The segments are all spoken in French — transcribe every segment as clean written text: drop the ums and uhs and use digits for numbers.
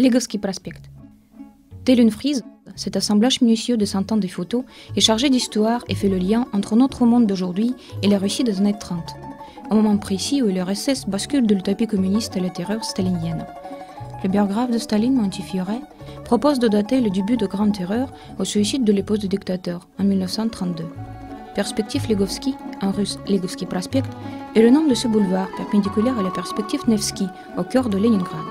Legovski Prospect. Tel une frise, cet assemblage minutieux de centaines de photos est chargé d'histoire et fait le lien entre notre monde d'aujourd'hui et la Russie des années 30, un moment précis où l'URSS bascule de l'utopie communiste à la terreur stalinienne. Le biographe de Staline, Montefiore, propose de dater le début de Grande Terreur au suicide de l'épouse du dictateur, en 1932. Perspective Legovski, en russe Legovski Prospect, est le nom de ce boulevard perpendiculaire à la perspective Nevski, au cœur de Leningrad.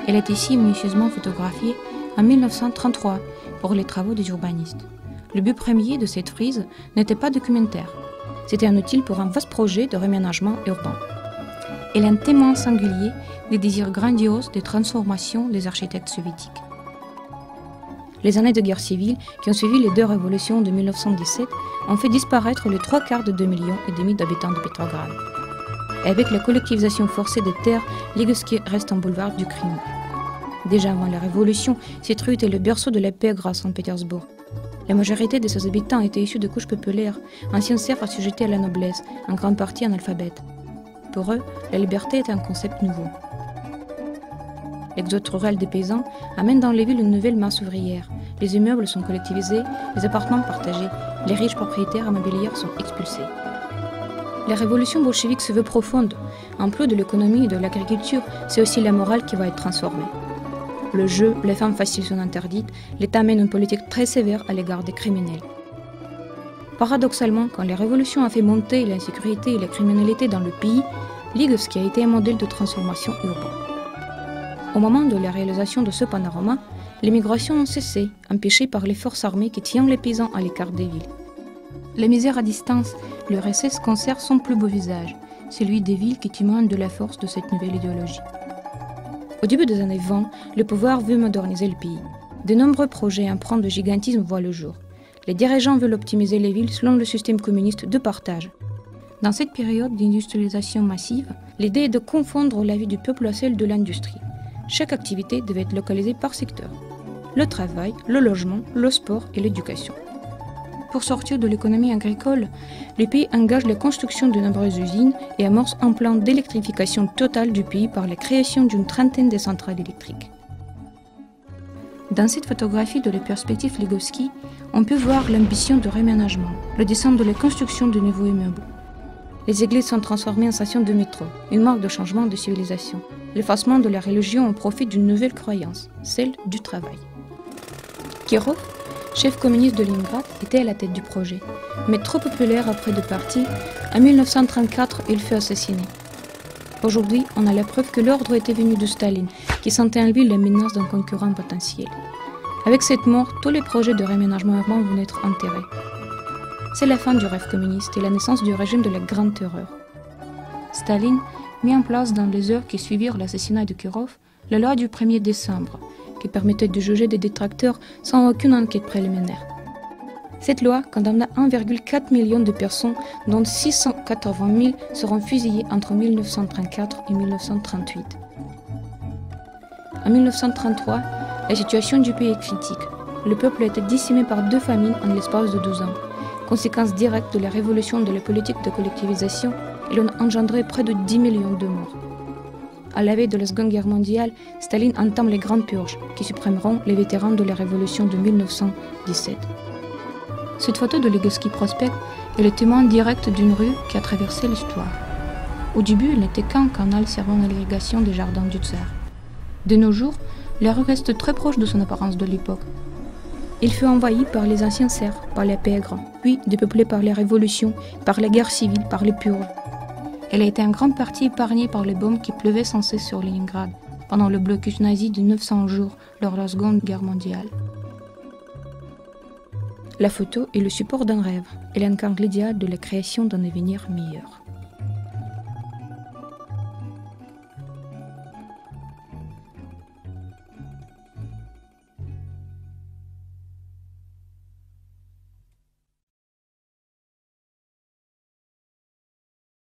Elle est ici minutieusement photographiée en 1933 pour les travaux des urbanistes. Le but premier de cette frise n'était pas documentaire. C'était un outil pour un vaste projet de réménagement urbain. Elle est un témoin singulier des désirs grandioses des transformations des architectes soviétiques. Les années de guerre civile qui ont suivi les deux révolutions de 1917 ont fait disparaître les 3/4 de 2,5 millions d'habitants de Petrograd. Et avec la collectivisation forcée des terres, Legovski reste un boulevard du crime. Déjà avant la Révolution, cette rue était le berceau de la pègre à Saint-Pétersbourg. La majorité de ses habitants étaient issus de couches populaires, anciens serfs assujettés à la noblesse, en grande partie analphabètes. Pour eux, la liberté était un concept nouveau. L'exode rural des paysans amène dans les villes une nouvelle masse ouvrière. Les immeubles sont collectivisés, les appartements partagés, les riches propriétaires immobiliers sont expulsés. La révolution bolchevique se veut profonde. En plus de l'économie et de l'agriculture, c'est aussi la morale qui va être transformée. Le jeu, les femmes faciles sont interdites, l'État mène une politique très sévère à l'égard des criminels. Paradoxalement, quand la révolution a fait monter l'insécurité et la criminalité dans le pays, Legovski a été un modèle de transformation urbaine. Au moment de la réalisation de ce panorama, les migrations ont cessé, empêchées par les forces armées qui tiennent les paysans à l'écart des villes. La misère à distance, l'URSS conserve son plus beau visage, celui des villes qui témoignent de la force de cette nouvelle idéologie. Au début des années 20, le pouvoir veut moderniser le pays. De nombreux projets empreints de gigantisme voient le jour. Les dirigeants veulent optimiser les villes selon le système communiste de partage. Dans cette période d'industrialisation massive, l'idée est de confondre la vie du peuple à celle de l'industrie. Chaque activité devait être localisée par secteur. Le travail, le logement, le sport et l'éducation. Pour sortir de l'économie agricole, le pays engage la construction de nombreuses usines et amorce un plan d'électrification totale du pays par la création d'une trentaine de centrales électriques. Dans cette photographie de la perspective Legovski, on peut voir l'ambition de réménagement, le dessin de la construction de nouveaux immeubles. Les églises sont transformées en stations de métro, une marque de changement de civilisation. L'effacement de la religion au profit d'une nouvelle croyance, celle du travail. Kirov, chef communiste de Leningrad, était à la tête du projet. Mais trop populaire après de parti, en 1934, il fut assassiné. Aujourd'hui, on a la preuve que l'ordre était venu de Staline, qui sentait en lui la menace d'un concurrent potentiel. Avec cette mort, tous les projets de réménagement urbain vont être enterrés. C'est la fin du rêve communiste et la naissance du régime de la Grande Terreur. Staline mit en place dans les heures qui suivirent l'assassinat de Kirov la loi du 1er décembre, qui permettait de juger des détracteurs sans aucune enquête préliminaire. Cette loi condamna 1,4 million de personnes, dont 680 000 seront fusillées entre 1934 et 1938. En 1933, la situation du pays est critique. Le peuple a été décimé par 2 famines en l'espace de 12 ans. Conséquence directe de la révolution de la politique de collectivisation, il en a engendré près de 10 millions de morts. À la veille de la Seconde Guerre mondiale, Staline entame les grandes purges qui supprimeront les vétérans de la révolution de 1917. Cette photo de Legovski Prospect est le témoin direct d'une rue qui a traversé l'histoire. Au début, elle n'était qu'un canal servant à l'irrigation des jardins du tsar. De nos jours, la rue reste très proche de son apparence de l'époque. Il fut envahi par les anciens serfs, par la pègre, puis dépeuplé par les révolutions, par la guerre civile, par les purges. Elle a été en grande partie épargnée par les bombes qui pleuvaient sans cesse sur Leningrad pendant le blocus nazi de 900 jours lors de la Seconde Guerre mondiale. La photo est le support d'un rêve. Elle incarne l'idéal de la création d'un avenir meilleur.